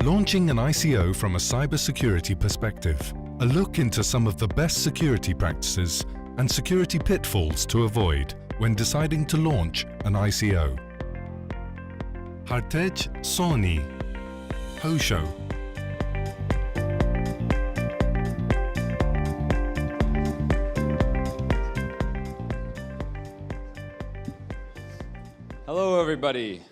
Launching an ICO from a cybersecurity perspective. A look into some of the best security practices and security pitfalls to avoid when deciding to launch an ICO. Hartej Sawhney, Hosho. Hello, everybody.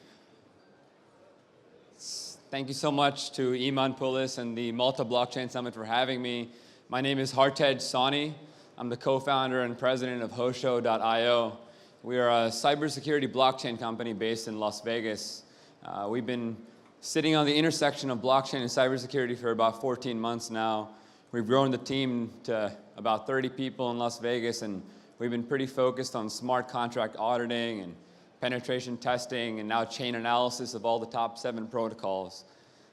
Thank you so much to Iman Pulis and the Malta Blockchain Summit for having me. My name is Hartej Sawhney. I'm the co-founder and president of Hosho.io. We are a cybersecurity blockchain company based in Las Vegas. We've been sitting on the intersection of blockchain and cybersecurity for about 14 months now. We've grown the team to about 30 people in Las Vegas, and we've been pretty focused on smart contract auditing and penetration testing, and now chain analysis of all the top 7 protocols.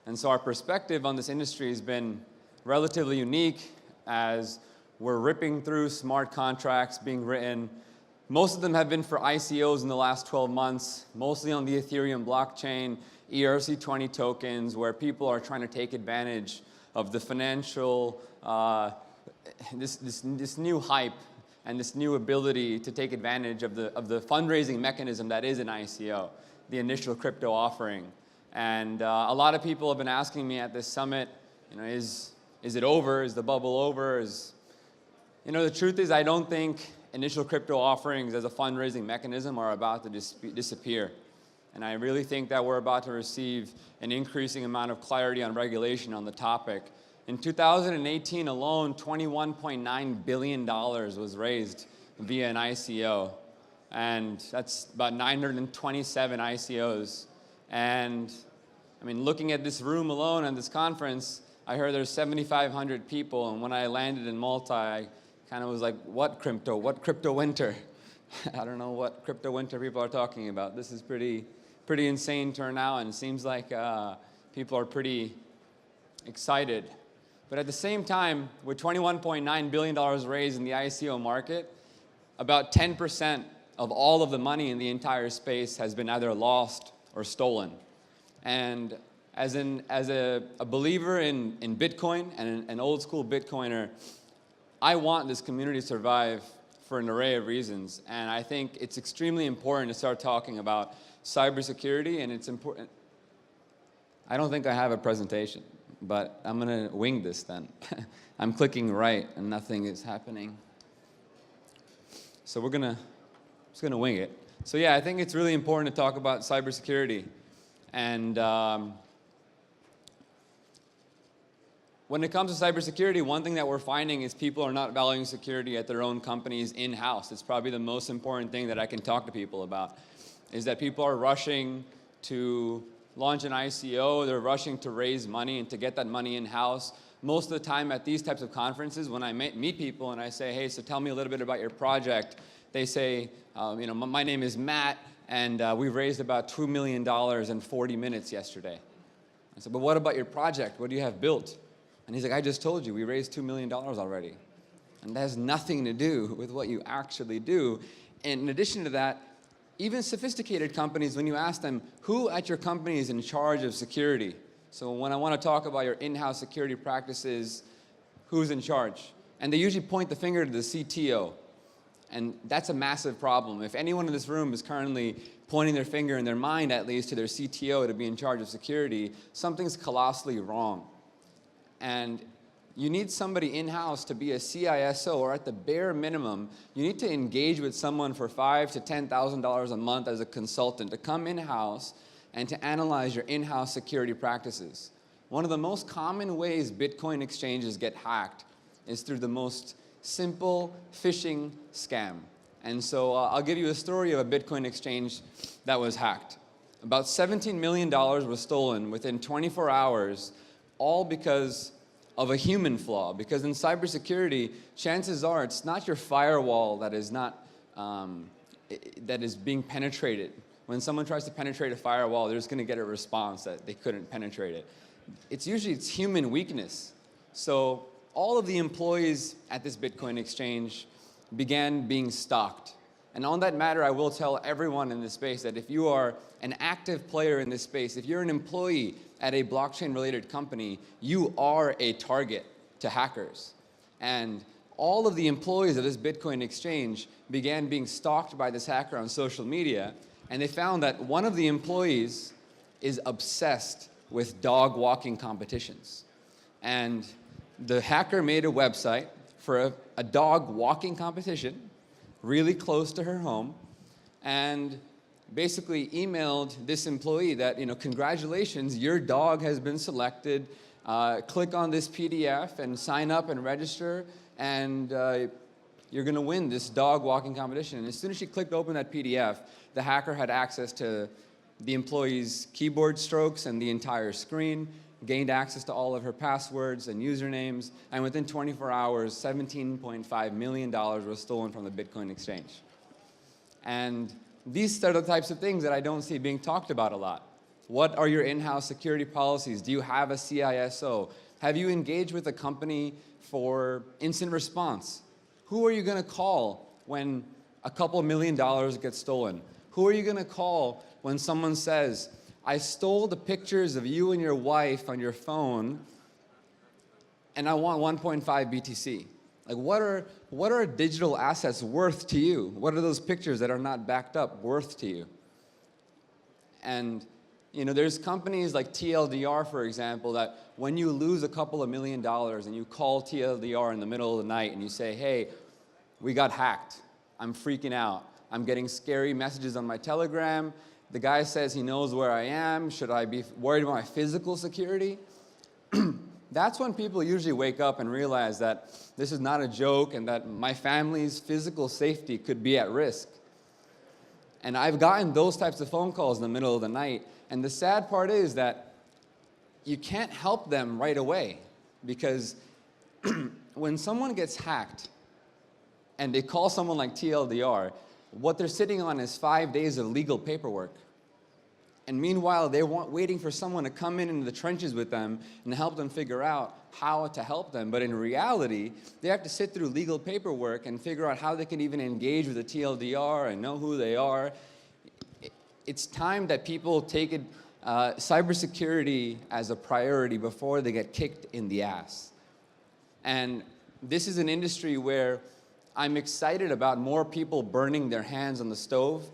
And so our perspective on this industry has been relatively unique as we're ripping through smart contracts being written. Most of them have been for ICOs in the last 12 months, mostly on the Ethereum blockchain, ERC20 tokens, where people are trying to take advantage of the financial, this new hype and this new ability to take advantage of the fundraising mechanism that is an ICO, the initial crypto offering. And a lot of people have been asking me at this summit, is it over? Is the bubble over? The truth is I don't think initial crypto offerings as a fundraising mechanism are about to disappear. And I really think that we're about to receive an increasing amount of clarity on regulation on the topic. In 2018 alone, $21.9 billion was raised via an ICO. And that's about 927 ICOs. And I mean, looking at this room alone and this conference, I heard there's 7,500 people. And when I landed in Malta, I kind of was like, what crypto winter? I don't know what crypto winter people are talking about. This is pretty insane turnout, and it seems like people are pretty excited. But at the same time, with $21.9 billion raised in the ICO market, about 10% of all of the money in the entire space has been either lost or stolen. And as a believer in Bitcoin and an old school Bitcoiner, I want this community to survive for an array of reasons. And I think it's extremely important to start talking about cybersecurity, and it's important. I don't think I have a presentation, but I'm going to wing this then. I'm clicking right and nothing is happening. So we're just going to wing it. So yeah, I think it's really important to talk about cybersecurity. And when it comes to cybersecurity, one thing that we're finding is people are not valuing security at their own companies in-house. It's probably the most important thing that I can talk to people about, is that people are rushing to launch an ICO, they're rushing to raise money and to get that money in-house. Most of the time at these types of conferences, when I meet people and I say, hey, so tell me a little bit about your project, they say, my name is Matt, and we raised about $2 million in 40 minutes yesterday. I said, but what about your project? What do you have built? And he's like, I just told you, we raised $2 million already. And that has nothing to do with what you actually do. And in addition to that, even sophisticated companies, when you ask them, who at your company is in charge of security? So when I want to talk about your in-house security practices, who's in charge? And they usually point the finger to the CTO. And that's a massive problem. If anyone in this room is currently pointing their finger, in their mind at least, to their CTO to be in charge of security, something's colossally wrong. And you need somebody in-house to be a CISO, or at the bare minimum, you need to engage with someone for $5,000 to $10,000 a month as a consultant to come in-house and to analyze your in-house security practices. One of the most common ways Bitcoin exchanges get hacked is through the most simple phishing scam. And so I'll give you a story of a Bitcoin exchange that was hacked. About $17 million was stolen within 24 hours, all because of a human flaw. Because in cybersecurity, chances are it's not your firewall that is being penetrated. When someone tries to penetrate a firewall, they're just going to get a response that they couldn't penetrate it. It's usually human weakness. So all of the employees at this Bitcoin exchange began being stalked. And on that matter, I will tell everyone in this space that if you are an active player in this space, if you're an employee at a blockchain-related company, you are a target to hackers. And all of the employees of this Bitcoin exchange began being stalked by this hacker on social media, and they found that one of the employees is obsessed with dog walking competitions. And the hacker made a website for a dog walking competition really close to her home, and basically emailed this employee that, congratulations, your dog has been selected. Click on this PDF and sign up and register, and you're going to win this dog walking competition. And as soon as she clicked open that PDF, the hacker had access to the employee's keyboard strokes and the entire screen, gained access to all of her passwords and usernames, and within 24 hours, $17.5 million was stolen from the Bitcoin exchange. And these are the types of things that I don't see being talked about a lot. What are your in-house security policies? Do you have a CISO? Have you engaged with a company for instant response? Who are you going to call when a couple $1 million gets stolen? Who are you going to call when someone says, I stole the pictures of you and your wife on your phone, and I want 1.5 BTC? Like, what are digital assets worth to you? What are those pictures that are not backed up worth to you? And there's companies like TLDR, for example, that when you lose a couple of $1 million and you call TLDR in the middle of the night and you say, hey, we got hacked. I'm freaking out. I'm getting scary messages on my Telegram. The guy says he knows where I am. Should I be worried about my physical security? That's when people usually wake up and realize that this is not a joke and that my family's physical safety could be at risk. And I've gotten those types of phone calls in the middle of the night. And the sad part is that you can't help them right away, because when someone gets hacked and they call someone like TLDR, what they're sitting on is 5 days of legal paperwork. And meanwhile, they're waiting for someone to come into the trenches with them and help them figure out how to help them. But in reality, they have to sit through legal paperwork and figure out how they can even engage with the TLDR and know who they are. It's time that people take cybersecurity as a priority before they get kicked in the ass. And this is an industry where I'm excited about more people burning their hands on the stove.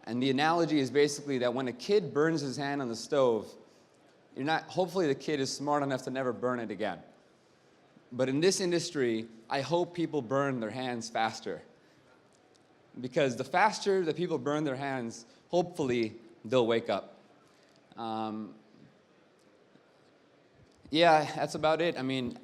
And the analogy is basically that when a kid burns his hand on the stove, hopefully the kid is smart enough to never burn it again. But in this industry, I hope people burn their hands faster. Because the faster that people burn their hands, hopefully they'll wake up. Yeah, that's about it. I mean,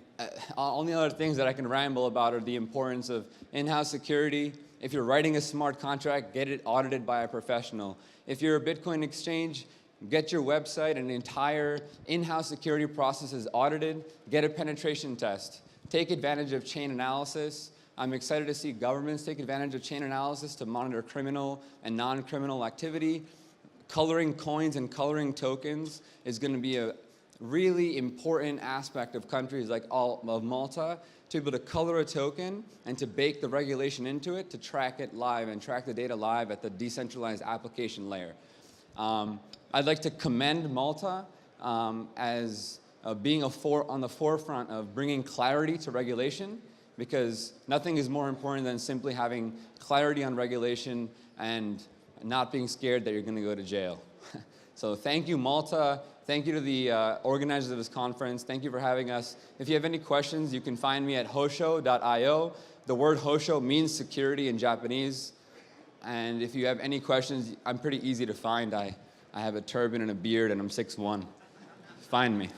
only other things that I can ramble about are the importance of in-house security. If you're writing a smart contract, get it audited by a professional. If you're a Bitcoin exchange, get your website and entire in-house security processes audited. Get a penetration test. Take advantage of chain analysis. I'm excited to see governments take advantage of chain analysis to monitor criminal and non-criminal activity. Coloring coins and coloring tokens is going to be a really important aspect of countries like of Malta, to be able to color a token and to bake the regulation into it to track it live and track the data live at the decentralized application layer. I'd like to commend Malta as being on the forefront of bringing clarity to regulation, because nothing is more important than simply having clarity on regulation and not being scared that you're going to go to jail. So thank you, Malta. Thank you to the organizers of this conference. Thank you for having us. If you have any questions, you can find me at hosho.io. The word Hosho means security in Japanese. And if you have any questions, I'm pretty easy to find. I have a turban and a beard, and I'm 6'1". Find me.